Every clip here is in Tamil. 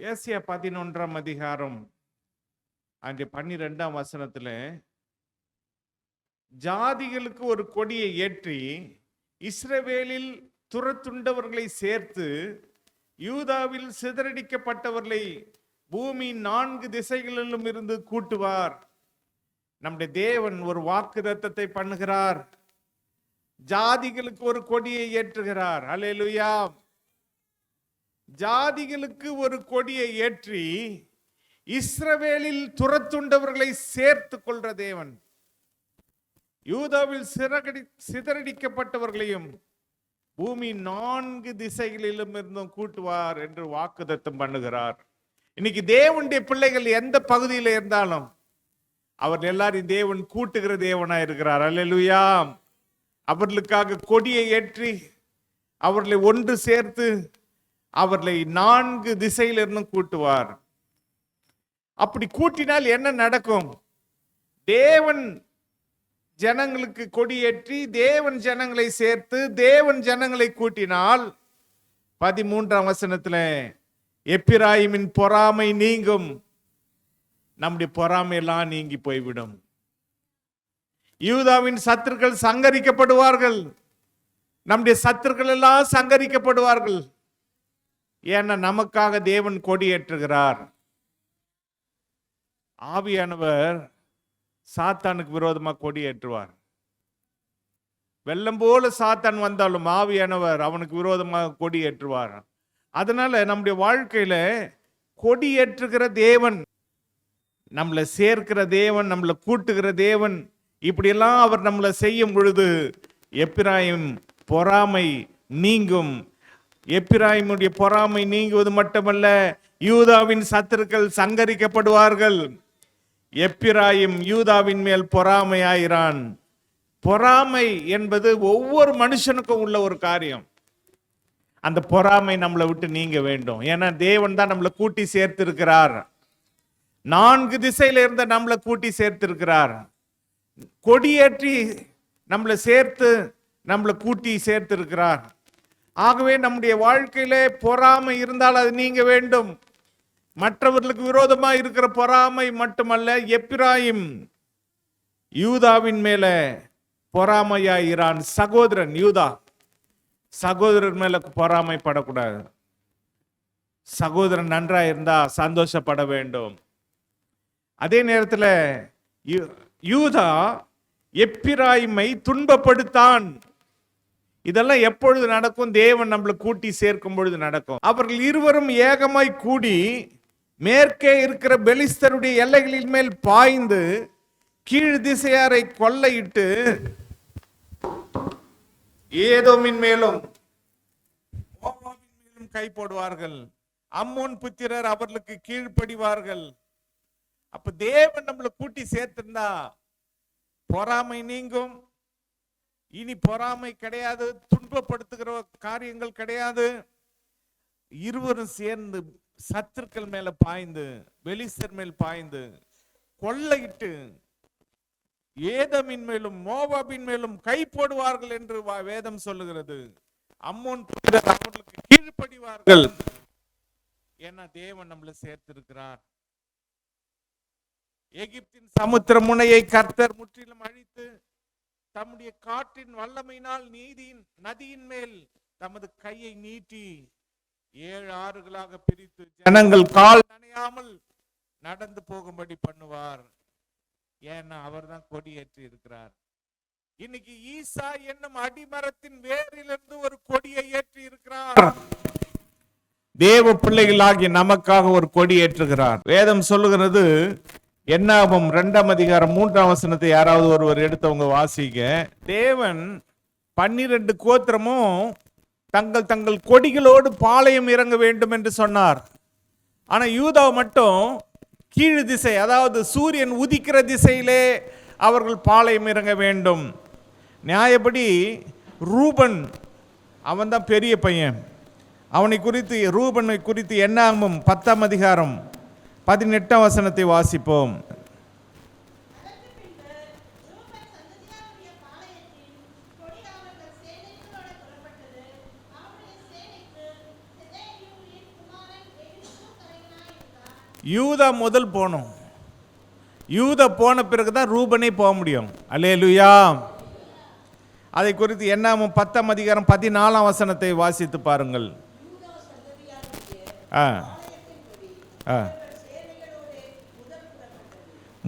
ஏசியா 11ஆம் அதிகாரம் அங்கே 12ஆம் வசனத்துல ஜாதிகளுக்கு ஒரு கொடியை ஏற்றி இஸ்ரவேலில் துரத்துண்டவர்களை சேர்த்து யூதாவில் சிதறடிக்கப்பட்டவர்களை பூமி 4 திசைகளிலும் இருந்து கூட்டுவார். நம்முடைய தேவன் ஒரு வாக்குத்தத்தத்தை பண்ணுகிறார். ஜாதிகளுக்கு ஒரு கொடியை ஏற்றுகிறார். அல்லேலூயா. ஜாதிகளுக்கு ஒரு கொடியை ஏற்றி இஸ்ரவேலில் துரத்துண்டவர்களை சேர்த்து கொள்ற தேவன் யூதாவில் சிதறடிக்கப்பட்டவர்களையும் பூமி 4 திசைகளிலும் இருந்தும் கூட்டுவார் என்று வாக்குத்தத்தம் பண்ணுகிறார். இன்னைக்கு தேவனுடைய பிள்ளைகள் எந்த பகுதியில் இருந்தாலும் அவர்கள் எல்லாரும் தேவன் கூட்டுகிற தேவனா இருக்கிறார். அல்லேலூயா. அவர்களுக்காக கொடியை ஏற்றி அவர்களை ஒன்று சேர்த்து அவர்களை 4 திசையிலிருந்தும் கூட்டுவார். அப்படி கூட்டினால் என்ன நடக்கும்? தேவன் ஜனங்களுக்கு கொடியேற்றி தேவன் ஜனங்களை சேர்த்து தேவன் ஜனங்களை கூட்டினால் 13ஆம் வசனத்துல எப்பிராயிமின் பொறாமை நீங்கும். நம்முடைய பொறாமை எல்லாம் நீங்கி போய்விடும். யூதாவின் சத்துருக்கள் சங்கரிக்கப்படுவார்கள். நம்முடைய சத்துருக்கள் எல்லாம் சங்கரிக்கப்படுவார்கள். ஏன்னா நமக்காக தேவன் கொடியேற்றுகிறார். ஆவியானவர் சாத்தானுக்கு விரோதமாக கொடியேற்றுவார். வெள்ளம் போல சாத்தான் வந்தாலும் ஆவியானவர் அவனுக்கு விரோதமாக கொடியேற்றுவார். அதனால நம்முடைய வாழ்க்கையில கொடியேற்றுகிற தேவன், நம்மளை சேர்க்கிற தேவன், நம்மளை கூட்டுகிற தேவன், இப்படியெல்லாம் அவர் நம்மளை செய்யும் பொழுது எப்பிராயிம் பொறாமை நீங்கும். எப்பிராயிமுடைய பொறாமை நீங்குவது மட்டுமல்ல, யூதாவின் சத்துருக்கள் சங்கரிக்கப்படுவார்கள். எப்பிராயிம் யூதாவின் மேல் பொறாமையாயிரான். பொறாமை என்பது ஒவ்வொரு மனுஷனுக்கும் உள்ள ஒரு காரியம். அந்த பொறாமை நம்மளை விட்டு நீங்க வேண்டும். ஏன்னா தேவன் தான் நம்மளை கூட்டி சேர்த்திருக்கிறார். 4 திசையில இருந்த நம்மளை கூட்டி சேர்த்திருக்கிறார். கொடியேற்றி நம்மளை சேர்த்து நம்மளை கூட்டி சேர்த்திருக்கிறார். ஆகவே நம்முடைய வாழ்க்கையிலே பொறாமை இருந்தால் அது நீங்க வேண்டும். மற்றவர்களுக்கு விரோதமா இருக்கிற பொறாமை மட்டுமல்ல, எப்பிராயிம் யூதாவின் மேல பொறாமையாயிரான். சகோதரன் யூதா சகோதரன் மேல பொறாமைப்படக்கூடாது. சகோதரன் நன்றா இருந்தா சந்தோஷப்பட வேண்டும். அதே நேரத்தில் யூதா எப்பிராயிமை துன்பப்படுத்தான். இதெல்லாம் எப்பொழுது நடக்கும்? தேவன் நம்மளை கூட்டி சேர்க்கும் பொழுது நடக்கும். அவர்கள் இருவரும் ஏகமாய் கூடி மேற்கே இருக்கிற பெலிஸ்தருடைய எல்லைகளின் மேல் பாய்ந்து கீழ் திசையாரை கொள்ளையிட்டு ஏதோமின் மேலும் மோவாபின் மேலும் கை போடுவார்கள். அம்மோன் புத்திரர் அவர்களுக்கு கீழ்ப்படிவார்கள். அப்ப தேவன் நம்மளை கூட்டி சேர்த்திருந்தா பொறாமை நீங்கும். இனி பொறாமை கிடையாது, துன்பப்படுத்துகிற காரியங்கள் கிடையாது. இருவரும் சேர்ந்து சத்துருக்கள் மேல பாய்ந்து பெலிஸ்தர் மேல் பாய்ந்து கொள்ளையிட்டு ஏதோமின் மேலும் மோவாபின் மேலும் கை போடுவார்கள் என்று வேதம் சொல்லுகிறது. அம்மோன் புத்திரர் அவர்களுக்கு கீழ்ப்படிவார்கள். ஏன்னா தேவன் நம்மளை சேர்த்திருக்கிறார். எகிப்தின் சமுத்திர முனையை கர்த்தர் முற்றிலும் அழித்து தம்முடைய காற்றின் வல்லமையினால் நீதியின் நதியின் மேல் தமது கையை நீட்டி 7 ஆறுகளாக பிரித்து ஜனங்கள் கால் நனையாமல் நடந்து போகும்படி பண்ணுவார். ஏன்னா அவர் தான் கொடியேற்றி இருக்கிறார். இன்னைக்கு ஈசா என்னும் அடிமரத்தின் வேரிலிருந்து ஒரு கொடியை ஏற்றி இருக்கிறார். தேவ பிள்ளைகளாகிய நமக்காக ஒரு கொடி ஏற்றுகிறார். வேதம் சொல்லுகிறது, என்னாகும் 2ஆம் அதிகாரம் 3ஆம் வசனத்தை யாராவது ஒருவர் எடுத்தவங்க வாசிக்க. தேவன் 12 கோத்திரமும் தங்கள் தங்கள் கொடிகளோடு பாளையம் இறங்க வேண்டும் என்று சொன்னார். ஆனா யூதா மட்டும் கீழ் திசை, அதாவது சூரியன் உதிக்கிற திசையிலே அவர்கள் பாளையம் இறங்க வேண்டும். நியாயப்படி ரூபன் அவன் தான் பெரிய பையன். அவனை குறித்து, ரூபனை குறித்து என்னாகும் 10ஆம் அதிகாரம் 18ஆம் வசனத்தை வாசிப்போம். யூதா முதல் போகணும். யூதா போன பிறகுதான் ரூபனே போக முடியும். அல்லேலூயா. அதை குறித்து என்னாகும் 10ஆம் அதிகாரம் 14ஆம் வசனத்தை வாசித்து பாருங்கள்.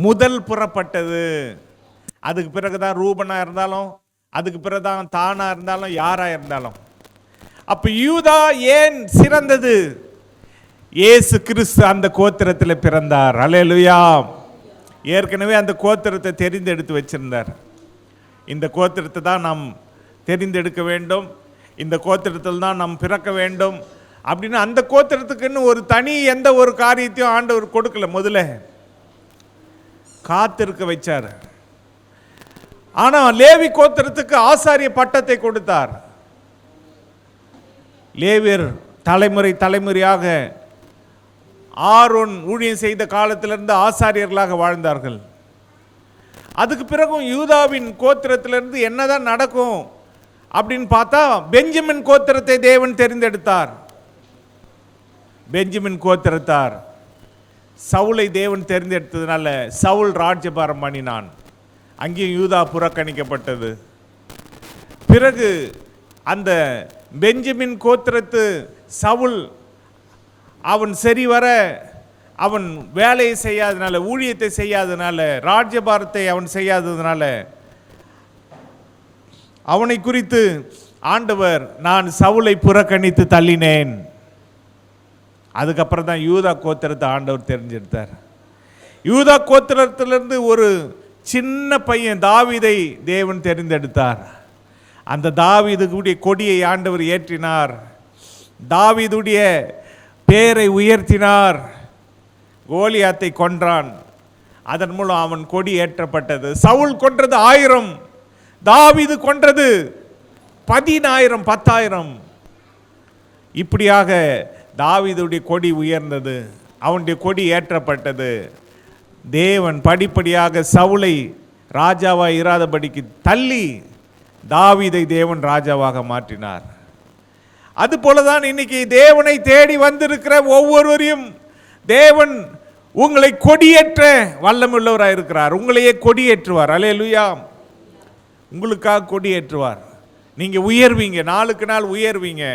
முதல் புறப்பட்டது. அதுக்கு பிறகுதான் ரூபனா இருந்தாலும், அதுக்கு பிறகுதான் தானா இருந்தாலும், யாரா இருந்தாலும். அப்ப யூதா ஏன் சிறந்தது? இயேசு கிறிஸ்து அந்த கோத்திரத்தில் பிறந்தார். அல்லேலூயா. ஏற்கனவே அந்த கோத்திரத்தை தெரிந்தெடுத்து வச்சிருந்தார். இந்த கோத்திரத்தை தான் நாம் தெரிந்தெடுக்க வேண்டும், இந்த கோத்திரத்தில் தான் நாம் பிறக்க வேண்டும் அப்படின்னு அந்த கோத்திரத்துக்குன்னு ஒரு தனி எந்த ஒரு காரியத்தையும் ஆண்டவர் கொடுக்கல. முதல்ல காத்திருக்க வச்சார். ஆனால் லேவி கோத்திரத்துக்கு ஆசாரிய பட்டத்தை கொடுத்தார். லேவியர் தலைமுறை தலைமுறையாக ஆரோன் ஊழியம் செய்த காலத்திலிருந்து ஆசாரியர்களாக வாழ்ந்தார்கள். அதுக்கு பிறகும் யூதாவின் கோத்திரத்திலிருந்து என்னதான் நடக்கும் அப்படின்னு பார்த்தா பெஞ்சமின் கோத்திரத்தை தேவன் தெரிந்தெடுத்தார். பெஞ்சமின் கோத்திரத்தார் சவுலை தேவன் தெரிந்தெடுத்ததுனால சவுல் ராஜ்யபாரம் பண்ணினான். அங்கேயும் யூதா புறக்கணிக்கப்பட்டது. பிறகு அந்த பெஞ்சமின் கோத்திரத்து சவுல் அவன் சரிவர அவன் வேலையை செய்யாதனால, ஊழியத்தை செய்யாதனால, ராஜ்யபாரத்தை அவன் செய்யாததுனால அவனை குறித்து ஆண்டவர் நான் சவுலை புறக்கணித்து தள்ளினேன். அதுக்கப்புறம் தான் யூதா கோத்திரத்தை ஆண்டவர் தெரிஞ்செடுத்தார். யூதா கோத்திரத்திலிருந்து ஒரு சின்ன பையன் தாவீதை தேவன் தெரிந்தெடுத்தார். அந்த தாவீதுடைய கொடியை ஆண்டவர் ஏற்றினார். தாவீதுடைய பேரை உயர்த்தினார். கோலியாத்தை கொன்றான். அதன் மூலம் அவன் கொடி ஏற்றப்பட்டது. சவுல் கொன்றது 1000, தாவீது கொன்றது 10,000 10,000. இப்படியாக தாவீதுடைய கொடி உயர்ந்தது, அவனுடைய கொடி ஏற்றப்பட்டது. தேவன் படிப்படியாக சவுலை ராஜாவாக இராதபடிக்கு தள்ளி தாவீதை தேவன் ராஜாவாக மாற்றினார். அதுபோலதான் இன்னைக்கு தேவனை தேடி வந்திருக்கிற ஒவ்வொருவரையும் தேவன் உங்களை கொடியேற்ற வல்லமுள்ளவராக இருக்கிறார். உங்களையே கொடியேற்றுவார். அல்லேலூயா. உங்களுக்காக கொடியேற்றுவார். நீங்க உயர்வீங்க, நாளுக்கு நாள் உயர்வீங்க,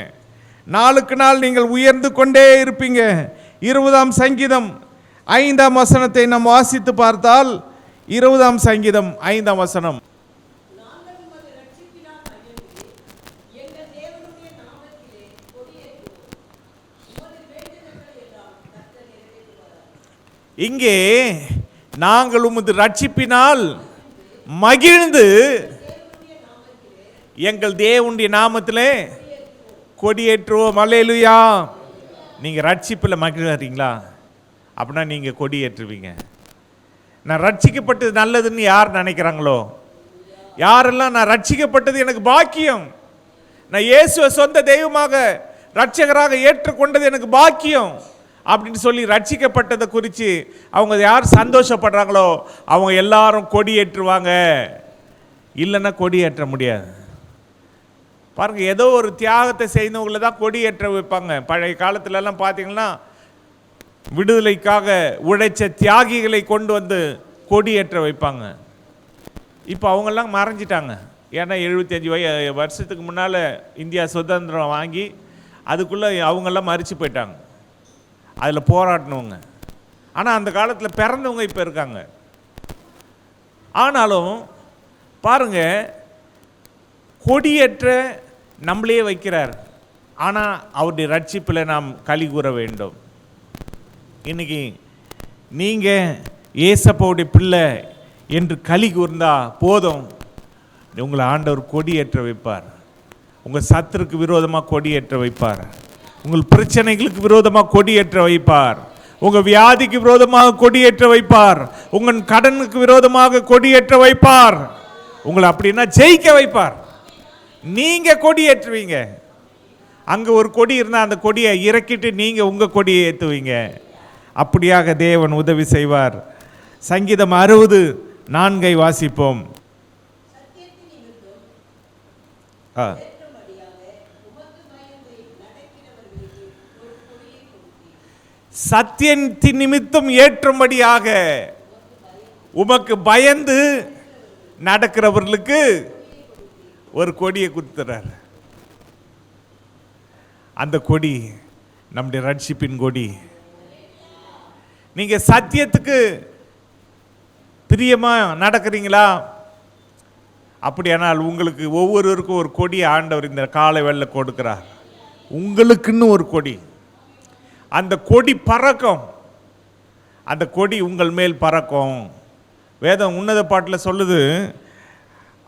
நாளுக்கு நாள் நீங்கள் உயர்ந்து கொண்டே இருப்பீங்க. 20ஆம் சங்கீதம் 5ஆம் வசனத்தை நாம் வாசித்து பார்த்தால், 20ஆம் சங்கீதம் 5ஆம் வசனம், இங்கே நாங்கள் உமது ரட்சிப்பினால் மகிழ்ந்து எங்கள் தேவனுடைய நாமத்திலே கொடியேற்றுவோம். அல்லேலூயா. நீங்க ரட்சிப்பில் மகிழ்றீங்களா? அப்படின்னா நீங்க கொடியேற்றுவீங்க. நான் ரட்சிக்கப்பட்டது நல்லதுன்னு யார் நினைக்கிறாங்களோ, யாரெல்லாம் நான் ரட்சிக்கப்பட்டது எனக்கு பாக்கியம், நான் இயேசுவை சொந்த தெய்வமாக ரட்சகராக ஏற்றுக்கொண்டது எனக்கு பாக்கியம் அப்படின்னு சொல்லி ரட்சிக்கப்பட்டதை குறித்து அவங்க யார் சந்தோஷப்படுறாங்களோ அவங்க எல்லாரும் கொடியேற்றுவாங்க. இல்லைன்னா கொடியேற்ற முடியாது. பாருங்க, ஏதோ ஒரு தியாகத்தை செய்தவங்களை தான் கொடியேற்ற வைப்பாங்க. பழைய காலத்துலலாம் பார்த்தீங்கன்னா விடுதலைக்காக உழைச்ச தியாகிகளை கொண்டு வந்து கொடியேற்ற வைப்பாங்க. இப்போ அவங்கெல்லாம் மறைஞ்சிட்டாங்க. ஏன்னா 75 வருஷத்துக்கு முன்னால் இந்தியா சுதந்திரம் வாங்கி அதுக்குள்ளே அவங்கெல்லாம் மறித்து போயிட்டாங்க. அதில் போராடினவங்க. ஆனால் அந்த காலத்தில் பிறந்தவங்க இப்போ இருக்காங்க. ஆனாலும் பாருங்க, கொடியேற்ற நம்மளே வைக்கிறார். ஆனால் அவருடைய ரட்சிப்பில் நாம் களி கூற வேண்டும். இன்னைக்கு நீங்கள் ஏசப்பாவுடைய பிள்ளை என்று களி கூர்ந்தா போதும், உங்களை ஆண்டவர் கொடியேற்ற வைப்பார். உங்கள் சத்துருக்கு விரோதமாக கொடியேற்ற வைப்பார். உங்கள் பிரச்சனைகளுக்கு விரோதமாக கொடியேற்ற வைப்பார். உங்கள் வியாதிக்கு விரோதமாக கொடியேற்ற வைப்பார். உங்கள் கடனுக்கு விரோதமாக கொடியேற்ற வைப்பார். உங்களை அப்படின்னா ஜெயிக்க வைப்பார். நீங்க கொடியேற்றுவீங்க. அங்க ஒரு கொடி இருந்தால் அந்த கொடியை இறக்கிட்டு நீங்க உங்க கொடியை ஏற்றுவீங்க. அப்படியாக தேவன் உதவி செய்வார். சங்கீதம் 60:4 வாசிப்போம். சத்தியத்தின் நிமித்தம் ஏற்றும்படியாக உமக்கு பயந்து நடக்கிறவர்களுக்கு ஒரு கொடியை கொடுத்துறார். அந்த கொடி நம்முடைய ரட்சிப்பின் கொடி. நீங்க சத்தியத்துக்கு பிரியமா நடக்கிறீங்களா? அப்படியானால் உங்களுக்கு ஒவ்வொருவருக்கும் ஒரு கொடியை ஆண்டவர் இந்த காலை வேளையில கொடுக்கிறார். உங்களுக்குன்னு ஒரு கொடி. அந்த கொடி பறக்கும். அந்த கொடி உங்கள் மேல் பறக்கும். வேதம் உன்னத பாட்டில் சொல்லுது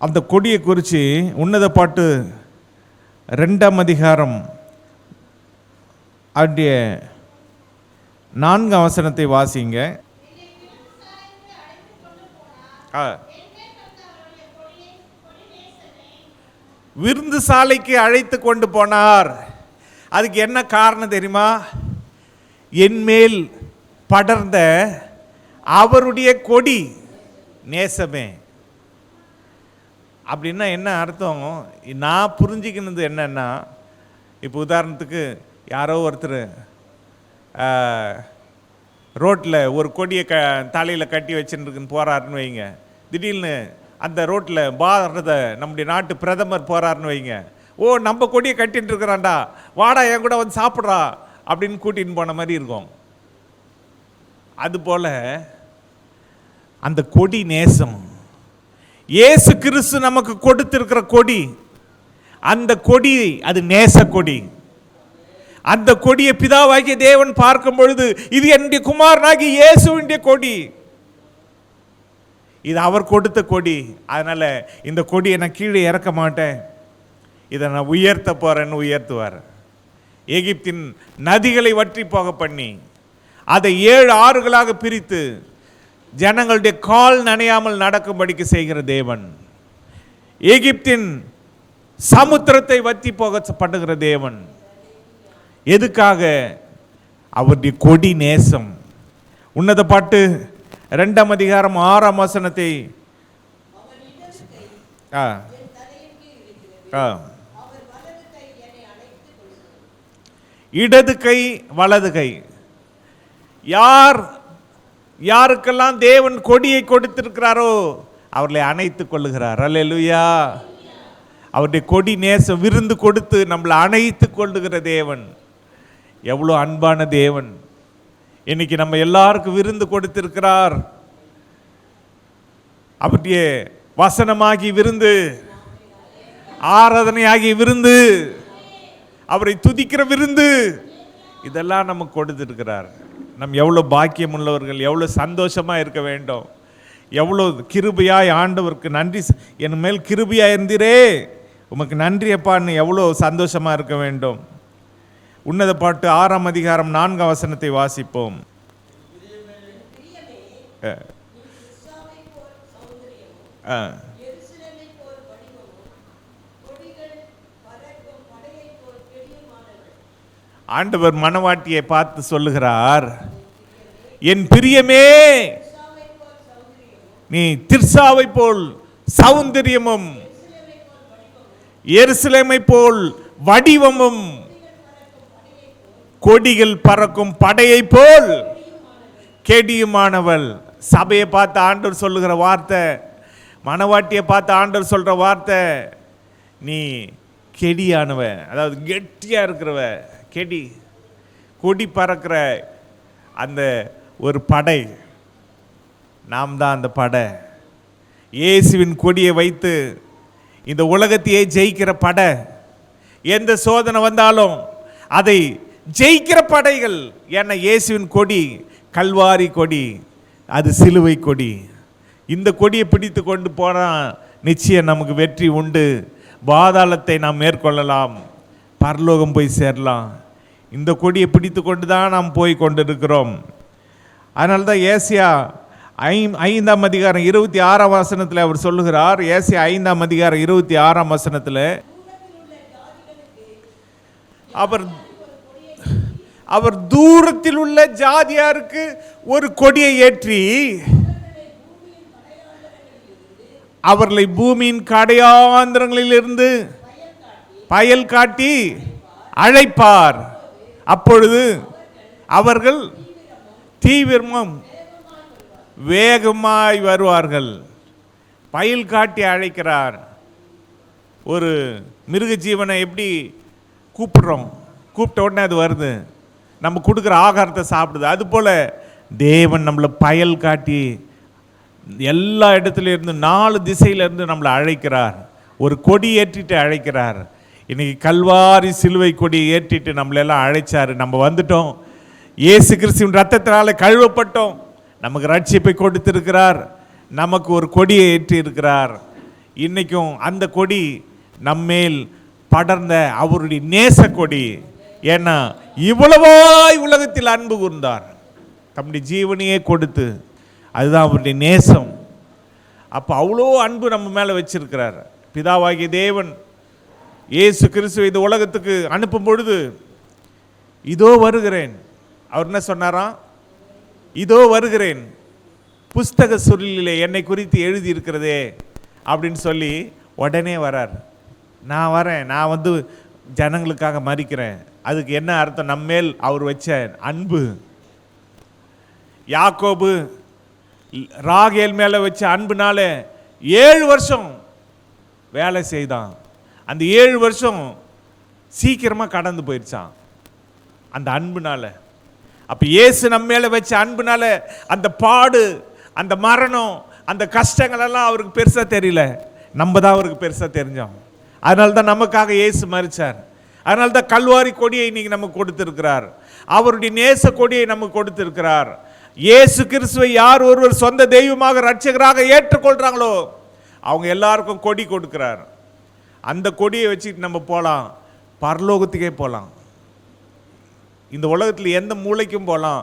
அந்த கொடியை குறித்து. உன்னத பாட்டு 2ஆம் அதிகாரம் அப்படிய 4ஆம் வசனத்தை வாசிங்க. விருந்து சாலைக்கு அழைத்து கொண்டு போனார். அதுக்கு என்ன காரணம் தெரியுமா? என்மேல் படர்ந்த அவருடைய கொடி நேசமே. அப்படின்னா என்ன அர்த்தம்? நான் புரிஞ்சுக்கினது என்னன்னா, இப்போ உதாரணத்துக்கு யாரோ ஒருத்தர் ரோட்டில் ஒரு கொடியை தலையில் கட்டி வச்சுருக்குன்னு போகிறாருன்னு வைங்க. திடீர்னு அந்த ரோட்டில் பாரத நம்முடைய நாட்டு பிரதமர் போகிறாருன்னு வைங்க. ஓ, நம்ம கொடியை கட்டின்னு இருக்கிறான்டா, வாடா என் கூட வந்து சாப்பிட்றா அப்படின்னு கூட்டின்னு போன மாதிரி இருக்கும். அதுபோல் அந்த கொடி நேசம். இயேசு கிறிஸ்து நமக்கு கொடுத்திருக்கிற கொடி, அந்த கொடி அது நேச கொடி. அந்த கொடியை பிதாவாகிய தேவன் பார்க்கும் பொழுது இது என்னுடைய குமாரனாகிய இயேசுவினுடைய கொடி, இது அவர் கொடுத்த கொடி. அதனால இந்த கொடியை நான் கீழே இறக்க மாட்டேன், இதை நான் உயர்த்த போறேன்னு உயர்த்துவார். எகிப்தின் நதிகளை வற்றி போக பண்ணி அதை 7 ஆறுகளாக பிரித்து ஜனங்களுடைய கால் நனையாமல் நடக்கும்படிக்கு செய்கிற தேவன். எகிப்தின் சமுத்திரத்தை வற்றி போக பண்ணுகிற தேவன். எதுக்காக? அவருடைய கொடி நேசம். உன்னத பாட்டு 2ஆம் அதிகாரம் 6ஆம் வசனத்தை இடது கை வலது கை. யாருக்கெல்லாம் தேவன் கொடியை கொடுத்திருக்கிறாரோ அவர்களை அணைத்துக் கொள்ளுகிறார். அல்லேலூயா. அவருடைய கொடி நேசம் விருந்து கொடுத்து நம்மளை அணைத்துக் கொள்ளுகிற தேவன். எவ்வளோ அன்பான தேவன். இன்னைக்கு நம்ம எல்லாருக்கும் விருந்து கொடுத்திருக்கிறார். அவருடைய வசனமாகி விருந்து, ஆராதனையாகி விருந்து, அவரை துதிக்கிற விருந்து, இதெல்லாம் நமக்கு கொடுத்திருக்கிறார். நம் எவ்வளோ பாக்கியம் உள்ளவர்கள், எவ்வளோ சந்தோஷமா இருக்க வேண்டும். எவ்வளோ கிருபையாய் ஆண்டவருக்கு நன்றி, என் மேல் கிருபையா இருந்தீரே உமக்கு நன்றி அப்பான்னு எவ்வளோ சந்தோஷமா இருக்க வேண்டும். உன்னத பாட்டு 6ஆம் அதிகாரம் 4ஆம் வசனத்தை வாசிப்போம். ஆண்டவர் மணவாட்டியை பார்த்து சொல்லுகிறார், என் பிரியமே நீ திர்சாவை போல் சௌந்தரியமும் எருசலேமை போல் வடிவமும் கொடிகள் பறக்கும் படையை போல் கெடியுமானவள். சபையை பார்த்து ஆண்டவர் சொல்லுகிற வார்த்தை, மணவாட்டியை பார்த்து ஆண்டவர் சொல்ற வார்த்தை, நீ கெடியானவ, அதாவது கெட்டியா இருக்கிறவ. கெடி, கொடி பறக்கிற அந்த ஒரு படை, நாம் தான் அந்த படை. இயேசுவின் கொடியை வைத்து இந்த உலகத்தையே ஜெயிக்கிற படை. எந்த சோதனை வந்தாலும் அதை ஜெயிக்கிற படைகள். ஏன்னா இயேசுவின் கொடி கல்வாரி கொடி, அது சிலுவை கொடி. இந்த கொடியை பிடித்து கொண்டு போனால் நிச்சயம் நமக்கு வெற்றி உண்டு. பாதாளத்தை நாம் மேற்கொள்ளலாம், பரலோகம் போய் சேரலாம். இந்த கொடியை பிடித்து கொண்டு தான் நாம் போய் கொண்டிருக்கிறோம். அதனால தான் ஏசியா 5ஆம் அதிகாரம் 26ஆம் வசனத்தில் அவர் சொல்லுகிறார். ஏசியா 5ஆம் அதிகாரம் 26ஆம் வசனத்தில் அவர் தூரத்தில் உள்ள ஜாதியாருக்கு ஒரு கொடியை ஏற்றி அவர்களை பூமியின் கடையாந்திரங்களிலிருந்து பயல் காட்டி அழைப்பார். அப்பொழுது அவர்கள் தீவிரமும் வேகமாய் வருவார்கள். பயில் காட்டி அழைக்கிறார். ஒரு மிருக ஜீவனை எப்படி கூப்பிடுறோம், கூப்பிட்ட உடனே அது வருது, நம்ம கொடுக்குற ஆகாரத்தை சாப்பிடுது. அதுபோல் தேவன் நம்மளை பயல் காட்டி எல்லா இடத்துலேருந்து 4 திசையிலேருந்து நம்மளை அழைக்கிறார். ஒரு கொடி ஏற்றிட்டு அழைக்கிறார். இன்னைக்கு கல்வாரி சிலுவை கொடியை ஏற்றிட்டு நம்மளெல்லாம் அழைச்சார். நம்ம வந்துட்டோம். இயேசு கிறிஸ்துவின் ரத்தத்தினால கழுவப்பட்டோம். நமக்கு ரட்சிப்பை கொடுத்திருக்கிறார். நமக்கு ஒரு கொடியை ஏற்றி இருக்கிறார். இன்னைக்கும் அந்த கொடி நம்மேல் படர்ந்த அவருடைய நேச கொடி. ஏன்னா இவ்வளவாய் உலகத்தில் அன்பு கூர்ந்தார், தம்முடைய ஜீவனையே கொடுத்து. அதுதான் அவருடைய நேசம். அப்போ அவ்வளோ அன்பு நம்ம மேலே வச்சிருக்கிறார். பிதாவாகிய தேவன் இயேசு கிறிஸ்துவை இந்த உலகத்துக்கு அனுப்பும் பொழுது, இதோ வருகிறேன், அவர் என்ன சொன்னாராம்? இதோ வருகிறேன், புஸ்தக சுருளிலே என்னை குறித்து எழுதி இருக்கிறதே அப்படின்னு சொல்லி உடனே வரார். நான் வரேன், நான் வந்து ஜனங்களுக்காக மரிக்கிறேன். அதுக்கு என்ன அர்த்தம்? நம்மேல் அவர் வச்ச அன்பு. யாக்கோபு ராகேல் மேலே வச்ச அன்புனால 7 வருஷம் வேலை செய்தான். அந்த 7 வருஷம் சீக்கிரமாக கடந்து போயிடுச்சான் அந்த அன்புனால. அப்போ இயேசு நம்ம மேலே வச்ச அன்புனால அந்த பாடு, அந்த மரணம், அந்த கஷ்டங்கள் எல்லாம் அவருக்கு பெருசாக தெரியல. நம்ம தான் அவருக்கு பெருசாக தெரிஞ்சோம். அதனால தான் நமக்காக இயேசு மரிச்சார். அதனால தான் கல்வாரி கொடியை இன்னைக்கு நமக்கு கொடுத்திருக்கிறார். அவருடைய நேச கொடியை நமக்கு கொடுத்திருக்கிறார். இயேசு கிறிஸ்துவை யார் ஒருவர் சொந்த தெய்வமாக ரட்சகராக ஏற்றுக்கொள்றாங்களோ அவங்க எல்லாருக்கும் கொடி கொடுக்கிறார். அந்த கொடியை வச்சுட்டு நம்ம போகலாம், பரலோகத்துக்கே போகலாம். இந்த உலகத்தில் எந்த மூளைக்கும் போகலாம்.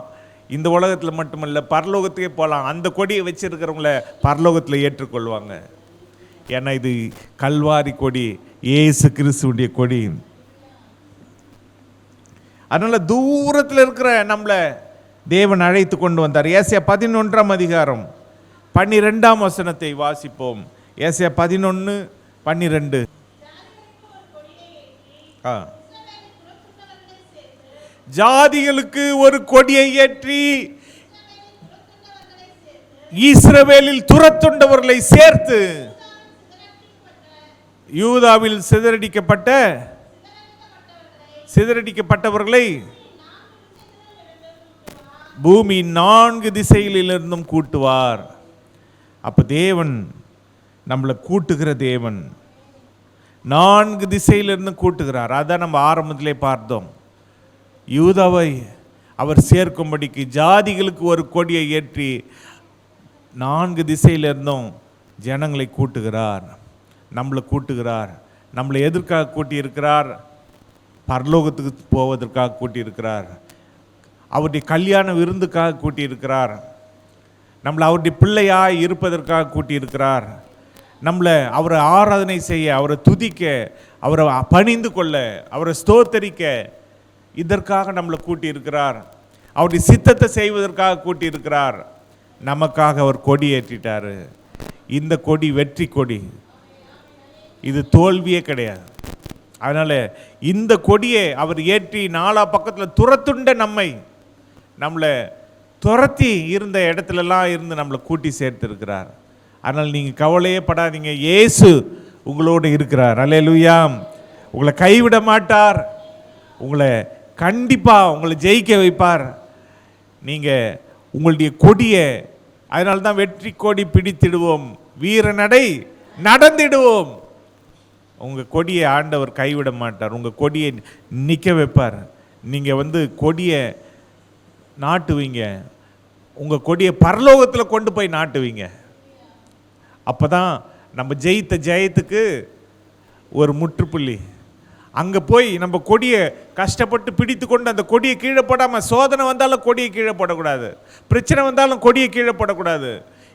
இந்த உலகத்தில் மட்டுமல்ல, பரலோகத்துக்கே போகலாம். அந்த கொடியை வச்சிருக்கிறவங்கள பரலோகத்தில் ஏற்றுக்கொள்வாங்க. ஏன்னா இது கல்வாரி கொடி, இயேசு கிறிஸ்துவுடைய கொடி. அதனால தூரத்தில் இருக்கிற நம்மளை தேவன் அழைத்து கொண்டு வந்தார். ஏசாயா 11ஆம் அதிகாரம் 12ஆம் வசனத்தை வாசிப்போம். ஏசாயா 11:12. ஜாதிகளுக்கு ஒரு கொடியை ஏற்றி இஸ்ரவேலில் துரத்துண்டவர்களை சேர்த்து, யூதாவில் சிதறடிக்கப்பட்டவர்களை பூமி 4 திசைகளிலிருந்தும் கூட்டுவார். அப்ப தேவன் நம்மளை கூட்டுகிற தேவன், 4 திசையிலிருந்து கூட்டுகிறார். அதான் நம்ம ஆரம்பத்திலே பார்த்தோம். யூதாவை அவர் சேர்க்கும்படிக்கு ஜாதிகளுக்கு ஒரு கொடியை ஏற்றி 4 திசையிலிருந்தும் ஜனங்களை கூட்டுகிறார். நம்மளை கூட்டுகிறார். நம்மளை எதற்காக கூட்டியிருக்கிறார்? பரலோகத்துக்கு போவதற்காக கூட்டியிருக்கிறார். அவருடைய கல்யாண விருந்துக்காக கூட்டியிருக்கிறார். நம்மளை அவருடைய பிள்ளையாய் இருப்பதற்காக கூட்டியிருக்கிறார். நம்மளை அவரை ஆராதனை செய்ய, அவரை துதிக்க, அவரை பணிந்து கொள்ள, அவரை ஸ்தோத்தரிக்க, இதற்காக நம்மளை கூட்டியிருக்கிறார். அவருடைய சித்தத்தை செய்வதற்காக கூட்டியிருக்கிறார். நமக்காக அவர் கொடி ஏற்றிட்டார். இந்த கொடி வெற்றி கொடி, இது தோல்வியே கிடையாது. அதனால் இந்த கொடியை அவர் ஏற்றி 4 பக்கத்தில் துரத்துண்ட நம்மளை துரத்தி இருந்த இடத்துலலாம் இருந்து நம்மளை கூட்டி சேர்த்திருக்கிறார். அதனால் நீங்கள் கவலையே படாதீங்க, இயேசு உங்களோடு இருக்கிறார். அல்லேலூயா. உங்களை கைவிட மாட்டார். உங்களை கண்டிப்பாக உங்களை ஜெயிக்க வைப்பார். நீங்கள் உங்களுடைய கொடியை, அதனால தான் வெற்றி கொடி பிடித்திடுவோம், வீர நடை நடந்திடுவோம். உங்கள் கொடியை ஆண்டவர் கைவிட மாட்டார். உங்கள் கொடியை நிற்க வைப்பார். நீங்கள் கொடியை நாட்டுவீங்க. உங்கள் கொடியை பரலோகத்தில் கொண்டு போய் நாட்டுவீங்க. அப்போ தான் நம்ம ஜெயித்த ஜெயத்துக்கு ஒரு முற்றுப்புள்ளி. அங்கே போய் நம்ம கொடியை கஷ்டப்பட்டு பிடித்து கொண்டு அந்த கொடியை கீழே போடாமல், சோதனை வந்தாலும் கொடியை கீழே போடக்கூடாது, பிரச்சனை வந்தாலும் கொடியை கீழே போடக்கூடாது,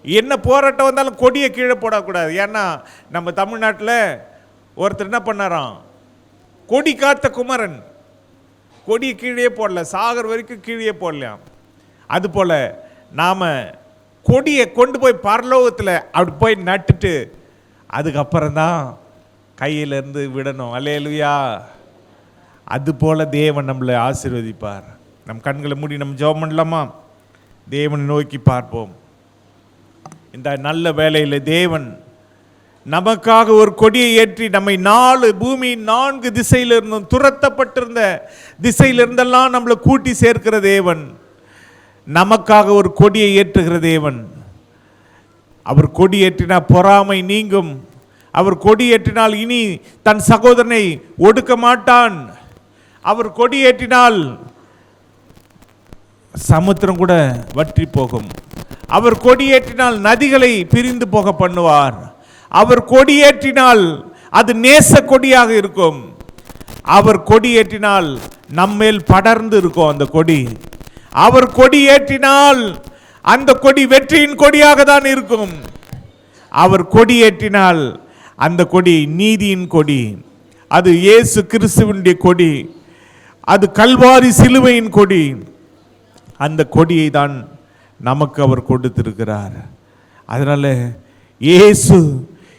என்ன போராட்டம் வந்தாலும் கொடியை கீழே போடக்கூடாது. ஏன்னா நம்ம தமிழ்நாட்டில் ஒருத்தர் என்ன பண்ணாராம், கொடி காத்த குமரன், கொடியை கீழே போடல, சாகர் வரைக்கும் கீழே போடலாம். அதுபோல் நாம் கொடியை கொண்டு போய் பரலோகத்தில் அப்படி போய் நட்டுட்டு அதுக்கப்புறம்தான் கையிலேருந்து விடணும். அல்லேலூயா. அதுபோல் தேவன் நம்மளை ஆசீர்வதிப்பார். நம் கண்களை மூடி நம்ம ஜெபம் பண்ணலாமா? தேவனை நோக்கி பார்ப்போம். இந்த நல்ல வேளையில் தேவன் நமக்காக ஒரு கொடியை ஏற்றி நம்மை 4 பூமியின் 4 திசையிலிருந்தும் துரத்தப்பட்டிருந்த திசையிலிருந்தெல்லாம் நம்மளை கூட்டி சேர்க்கிற தேவன், நமக்காக ஒரு கொடியை ஏற்றுகிற தேவன். அவர் கொடி ஏற்றினால் பொறாமை நீங்கும். அவர் கொடி ஏற்றினால் இனி தன் சகோதரனை ஒடுக்க மாட்டான். அவர் கொடி ஏற்றினால் சமுத்திரம் கூட வற்றி போகும். அவர் கொடியேற்றினால் நதிகளை பிரிந்து போக பண்ணுவார். அவர் கொடியேற்றினால் அது நேச கொடியாக இருக்கும். அவர் கொடியேற்றினால் நம்மேல் படர்ந்து இருக்கும் அந்த கொடி. அவர் கொடியேற்றினால் அந்த கொடி வெற்றியின் கொடியாக தான் இருக்கும். அவர் கொடியேற்றினால் அந்த கொடி நீதியின் கொடி, அது இயேசு கிறிஸ்துவினுடைய கொடி, அது கல்வாரி சிலுவையின் கொடி. அந்த கொடியை தான் நமக்கு அவர் கொடுத்திருக்கிறார். அதனால இயேசு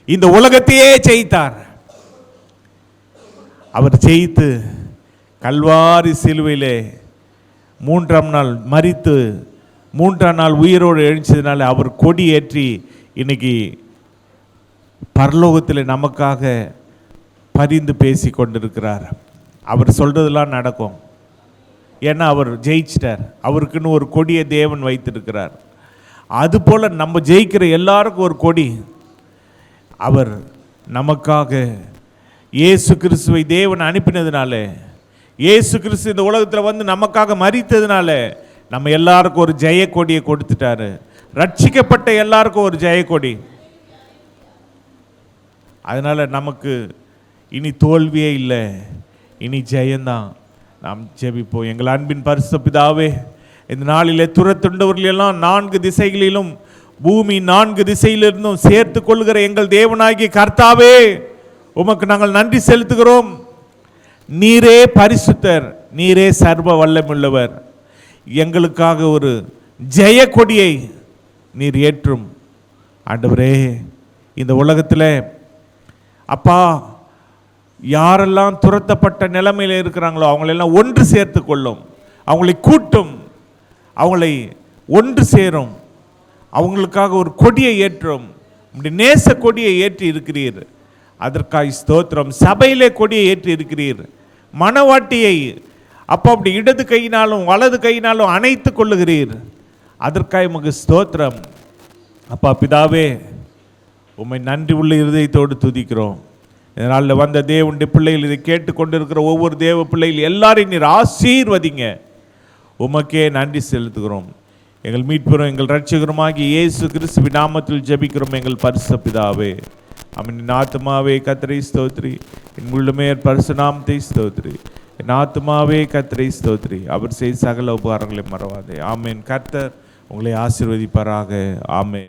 இந்த உலகத்தையே ஜெயித்தார். அவர் ஜெயித்து கல்வாரி சிலுவையிலே 3ஆம் நாள் மரித்து 3ஆம் நாள் உயிரோடு எழுந்ததினால அவர் கொடி ஏற்றி இன்னைக்கு பரலோகத்தில் நமக்காக பரிந்து பேசி கொண்டிருக்கிறார். அவர் சொல்றதெல்லாம் நடக்கும். ஏன்னா அவர் ஜெயிச்சிட்டார். அவருக்குன்னு ஒரு கொடியை தேவன் வைத்திருக்கிறார். அதுபோல் நம்ம ஜெயிக்கிற எல்லாருக்கும் ஒரு கொடி. அவர் நமக்காக இயேசு கிறிஸ்துவை தேவன் அனுப்பினதுனால, இயேசு கிறிஸ்து இந்த உலகத்தில் வந்து நமக்காக மரித்ததுனால நம்ம எல்லாருக்கும் ஒரு ஜெய கொடியை கொடுத்துட்டாரு. ரட்சிக்கப்பட்ட எல்லாருக்கும் ஒரு ஜெய கொடி. அதனால நமக்கு இனி தோல்வியே இல்லை, இனி ஜெயந்தான். நாம் ஜெபிப்போம். எங்கள் அன்பின் பரிசுத்த பிதாவே, இந்த நாளிலே துரத்துண்டவர்களெல்லாம் 4 திசைகளிலும் பூமி 4 திசையிலிருந்தும் சேர்த்து கொள்கிற எங்கள் தேவனாகிய கர்த்தாவே, உமக்கு நாங்கள் நன்றி செலுத்துகிறோம். நீரே பரிசுத்தர், நீரே சர்வ வல்லமுள்ளவர். எங்களுக்காக ஒரு ஜெய கொடியை நீர் ஏற்றும் ஆண்டவரே. இந்த உலகத்தில் அப்பா, யாரெல்லாம் துரத்தப்பட்ட நிலைமையில் இருக்கிறாங்களோ அவங்களெல்லாம் ஒன்று சேர்த்து கொள்ளும், அவங்களை கூட்டும், அவங்களை ஒன்று சேரும், அவங்களுக்காக ஒரு கொடியை ஏற்றும். நேச கொடியை ஏற்றி இருக்கிறீர், அதற்காக ஸ்தோத்திரம். சபையிலே கொடியை ஏற்றி இருக்கிறீர். மனவாட்டியை அப்போ அப்படி இடது கையினாலும் வலது கையினாலும் அணைத்து கொள்ளுகிறீர், அதற்காக உமக்கு ஸ்தோத்திரம். அப்பா பிதாவே, உம்மை நன்றி உள்ள இருதயத்தோடு துதிக்கிறோம். இதனால் வந்த தேவனுடைய பிள்ளைகள், இதை கேட்டுக்கொண்டிருக்கிற ஒவ்வொரு தேவ பிள்ளைகள் எல்லாரையும் நீர் ஆசீர்வதிங்க. உமக்கே நன்றி செலுத்துகிறோம். எங்கள் மீட்பரும் எங்கள் இரட்சகருமாகிய இயேசு கிறிஸ்துவின் நாமத்தில் ஜெபிக்கிறோம் எங்கள் பரிசுத்த பிதாவே. ஆமென். ஆத்துமாவே கர்த்தரை ஸ்தோத்திரி, என் முழுமே பரிசுத்த நாமத்தை ஸ்தோத்திரி. என் ஆத்துமாவே கர்த்தரை ஸ்தோத்திரி, அவர் செய்த சகல உபகாரங்களை மறவாதே. ஆமென். கர்த்தர் உங்களை ஆசீர்வதிப்பாராக. ஆமென்.